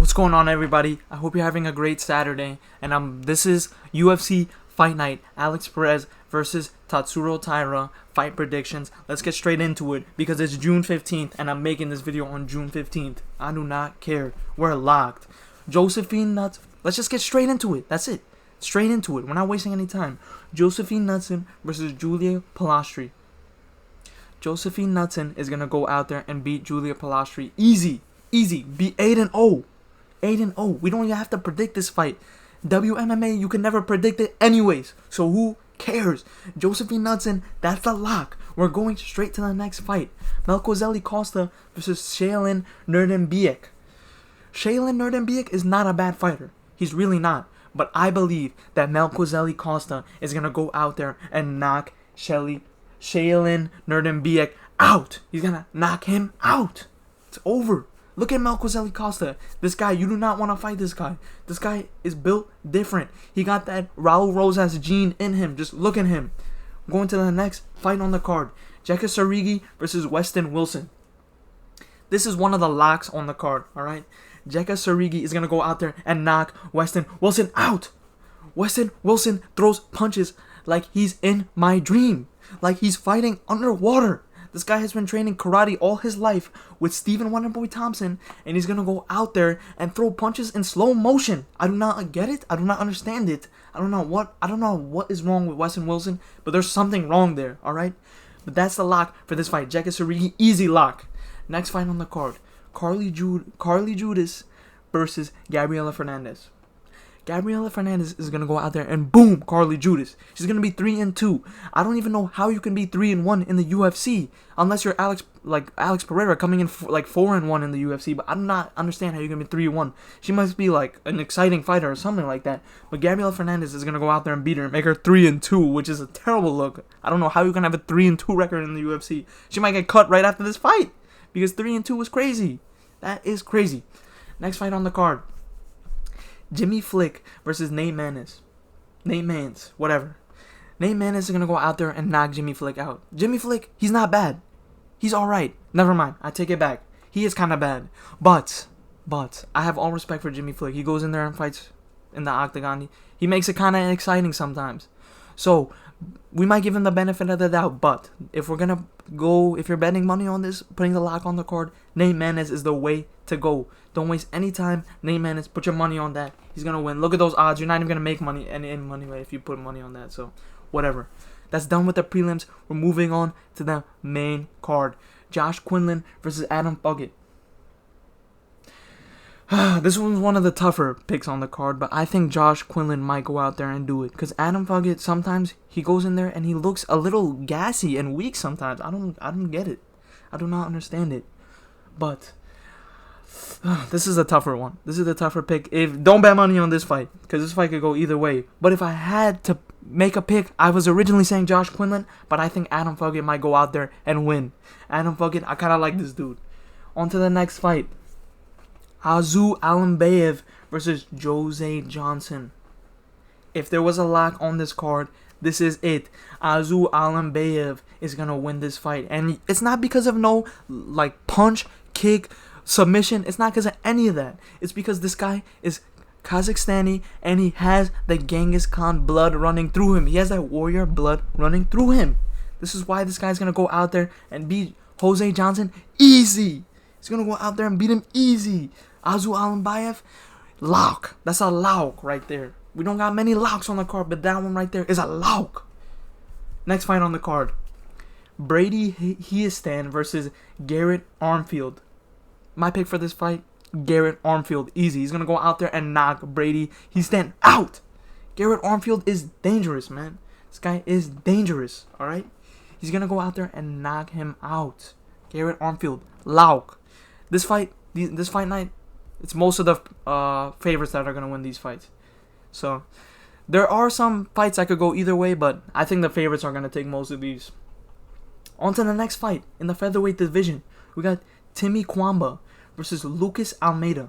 What's going on, everybody? I hope you're having a great Saturday. And this is UFC Fight Night. Alex Perez versus Tatsuro Taira fight predictions. Let's get straight into it because it's June 15th and I'm making this video on June 15th. I do not care. We're locked. Josephine Nuts. Let's just get straight into it. That's it. Straight into it. We're not wasting any time. Josephine Knudsen versus Julia Palastri. Josephine Knudsen is going to go out there and beat Julia Palastri. Easy. Be 8-0. 8-0. We don't even have to predict this fight. WMMA, you can never predict it anyways. So who cares? Josephine Knudsen, that's a lock. We're going straight to the next fight. Melkozeli Costa versus Shaylin Nuerdanbiek. Shaylin Nuerdanbiek is not a bad fighter. He's really not. But I believe that Melkozeli Costa is going to go out there and knock Shaylin Nuerdanbiek out. He's going to knock him out. It's over. Look at Melkozeli Costa. This guy, you do not want to fight this guy. This guy is built different. He got that Raul Rosas gene in him. Just look at him. Going to the next fight on the card. Jeka Sarigi versus Weston Wilson. This is one of the locks on the card, alright? Jeka Sarigi is going to go out there and knock Weston Wilson out. Weston Wilson throws punches like he's in my dream. Like he's fighting underwater. This guy has been training karate all his life with Stephen Wonderboy Thompson, and he's going to go out there and throw punches in slow motion. I do not get it. I do not understand it. I don't know what is wrong with Weston Wilson, but there's something wrong there, all right? But that's the lock for this fight. Jeka Sarigi, easy lock. Next fight on the card. Carly Judas versus Gabriela Fernandez. Gabriela Fernandez is going to go out there and boom, Carly Judas. She's going to be 3-2. I don't even know how you can be 3-1 in the UFC unless you're Alex Pereira coming in like 4-1 in the UFC, but I do not understand how you can be 3-1. She must be like an exciting fighter or something like that. But Gabriela Fernandez is going to go out there and beat her and make her 3-2, which is a terrible look. I don't know how you can have a 3-2 record in the UFC. She might get cut right after this fight because 3-2 is crazy. That is crazy. Next fight on the card. Jimmy Flick versus Nate Maness. Nate Mans, whatever. Nate Maness is going to go out there and knock Jimmy Flick out. Jimmy Flick, he's not bad. He's alright. Never mind. I take it back. He is kind of bad. But, I have all respect for Jimmy Flick. He goes in there and fights in the octagon. He makes it kind of exciting sometimes. So, we might give him the benefit of the doubt. But, if you're betting money on this, putting the lock on the card, Nate Maness is the way to go. Don't waste any time. Nate Maness, put your money on that. He's going to win. Look at those odds. You're not even going to make money any money if you put money on that. So, whatever. That's done with the prelims. We're moving on to the main card. Josh Quinlan versus Adam Puckett. This one's one of the tougher picks on the card, but I think Josh Quinlan might go out there and do it. Because Adam Puckett, sometimes he goes in there and he looks a little gassy and weak sometimes. I don't get it. I do not understand it. But this is a tougher one. This is a tougher pick. Don't bet money on this fight, because this fight could go either way. But if I had to make a pick, I was originally saying Josh Quinlan, but I think Adam Puckett might go out there and win. Adam Puckett, I kind of like this dude. On to the next fight. Azu Alimbayev versus Jose Johnson. If there was a lock on this card, this is it. Azu Alimbayev is going to win this fight. And it's not because of no punch, kick, submission. It's not because of any of that. It's because this guy is Kazakhstani and he has the Genghis Khan blood running through him. He has that warrior blood running through him. This is why this guy's going to go out there and beat Jose Johnson easy. He's going to go out there and beat him easy. Azu Alimbayev, lock. That's a lock right there. We don't got many locks on the card, but that one right there is a lock. Next fight on the card. Brady Hiestand versus Garrett Armfield. My pick for this fight, Garrett Armfield, easy. He's going to go out there and knock Brady Hiestand out. Garrett Armfield is dangerous, man. This guy is dangerous, alright? He's going to go out there and knock him out. Garrett Armfield, lock. This fight night, it's most of the favorites that are going to win these fights. So, there are some fights that could go either way, but I think the favorites are going to take most of these. On to the next fight in the featherweight division. We got Timmy Kwamba versus Lucas Almeida.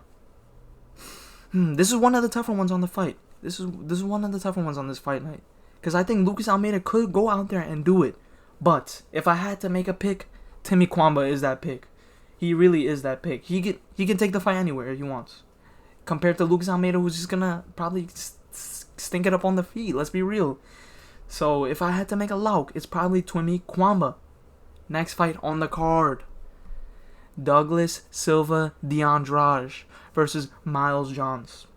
This is one of the tougher ones on the fight. This is one of the tougher ones on this fight night. Because I think Lucas Almeida could go out there and do it. But if I had to make a pick, Timmy Kwamba is that pick. He really is that pick. He can take the fight anywhere he wants. compared to Lucas Almeida, who's just gonna probably stink it up on the feet. Let's be real. So if I had to make a lock, it's probably Twimi Kwamba. Next fight on the card: Douglas Silva de Andrade versus Miles Johns.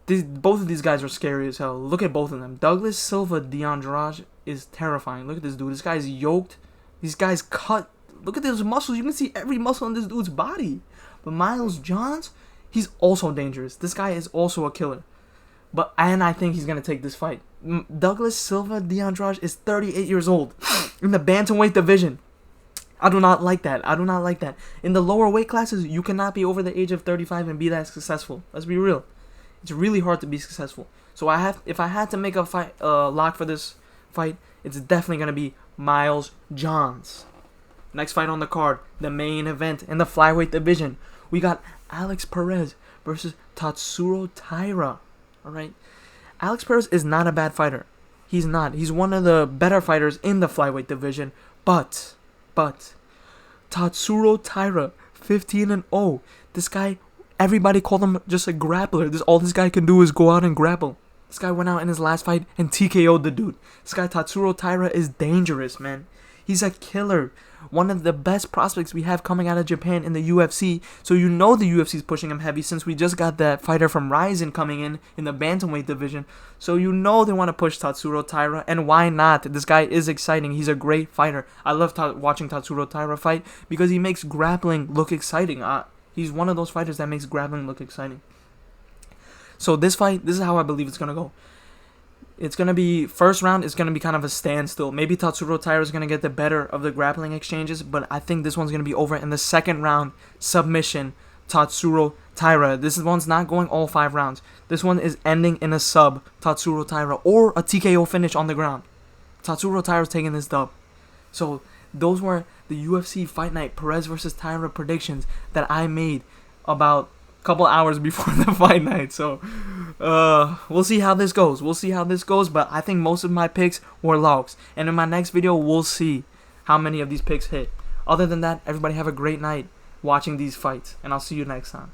Both of these guys are scary as hell. Look at both of them. Douglas Silva de Andrade is terrifying. Look at this dude. This guy's yoked. These guys cut. Look at those muscles. You can see every muscle in this dude's body. But Miles Johns, he's also dangerous. This guy is also a killer. And I think he's going to take this fight. Douglas Silva de Andrade is 38 years old in the bantamweight division. I do not like that. I do not like that. In the lower weight classes, you cannot be over the age of 35 and be that successful. Let's be real. It's really hard to be successful. So if I had to make a fight lock for this fight, it's definitely going to be Miles Johns. Next fight on the card, the main event in the flyweight division. We got Alex Perez versus Tatsuro Taira. Alright? Alex Perez is not a bad fighter. He's not. He's one of the better fighters in the flyweight division. But Tatsuro Taira, 15-0. This guy, everybody called him just a grappler. All this guy can do is go out and grapple. This guy went out in his last fight and TKO'd the dude. This guy Tatsuro Taira is dangerous, man. He's a killer. One of the best prospects we have coming out of Japan in the UFC. So you know the UFC is pushing him heavy since we just got that fighter from Ryzen coming in the bantamweight division. So you know they want to push Tatsuro Taira. And why not? This guy is exciting. He's a great fighter. I love watching Tatsuro Taira fight because he makes grappling look exciting. He's one of those fighters that makes grappling look exciting. So this fight, this is how I believe it's going to go. It's going to be, first round is going to be kind of a standstill. Maybe Tatsuro Taira is going to get the better of the grappling exchanges, but I think this one's going to be over in the second round. Submission, Tatsuro Taira. This one's not going all 5 rounds. This one is ending in a sub, Tatsuro Taira, or a TKO finish on the ground. Tatsuro Taira's taking this dub. So those were the UFC Fight Night Perez versus Taira predictions that I made about couple hours before the fight night. So we'll see how this goes. But I think most of my picks were locks, and in my next video we'll see how many of these picks hit. Other than that, everybody have a great night watching these fights, and I'll see you next time.